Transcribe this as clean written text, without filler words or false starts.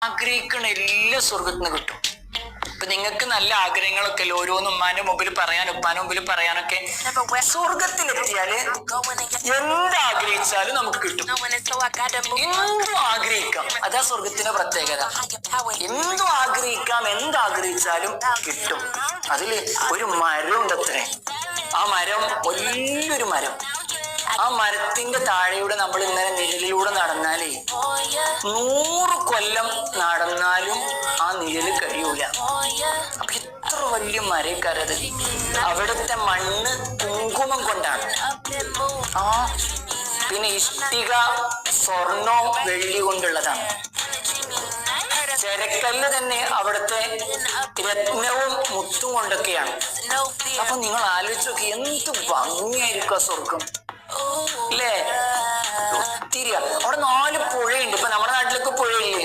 ആഗ്രഹിക്കണ എല്ലാ സ്വർഗത്തിന് കിട്ടും. ഇപ്പൊ നിങ്ങൾക്ക് നല്ല ആഗ്രഹങ്ങളൊക്കെ അല്ലേ ഓരോന്നും ഉമ്മാന്റെ മുമ്പിൽ പറയാനും ഉപ്പാന്റെ മുമ്പിൽ പറയാനൊക്കെ. സ്വർഗത്തിലെത്തിയാല് എന്താഗ്രഹിച്ചാലും നമുക്ക് കിട്ടും. എന്തും ആഗ്രഹിക്കാം, അതാ സ്വർഗത്തിന്റെ പ്രത്യേകത. എന്തും ആഗ്രഹിക്കാം, എന്താഗ്രഹിച്ചാലും കിട്ടും. അതില് ഒരു മരം ഉണ്ട് അത്രേ. ആ മരം വലിയൊരു മരം. ആ മരത്തിന്റെ താഴെയൂടെ നമ്മൾ ഇങ്ങനെ നിഴലിലൂടെ നടന്നാലേ 100 കൊല്ലം നടന്നാലും ആ നിഴല് കഴിയൂല. അപ്പൊ ഇത്ര വലിയ മരക്കാരത്. അവിടുത്തെ മണ്ണ് കുങ്കുമം കൊണ്ടാണ്. പിന്നെ ഇഷ്ടിക സ്വർണ്ണോ വെള്ളി കൊണ്ടുള്ളതാണ്. ചെരക്കല്ല് തന്നെ അവിടുത്തെ രത്നവും മുത്തും കൊണ്ടൊക്കെയാണ്. അപ്പൊ നിങ്ങൾ ആലോചിച്ച് നോക്കി, എന്ത് ഭംഗിയായിരിക്കും ആ സ്വർഗം അല്ലേ? ഒത്തിരി അവിടെ 4 പുഴയുണ്ട്. ഇപ്പൊ നമ്മുടെ നാട്ടിലൊക്കെ പുഴയില്ലേ?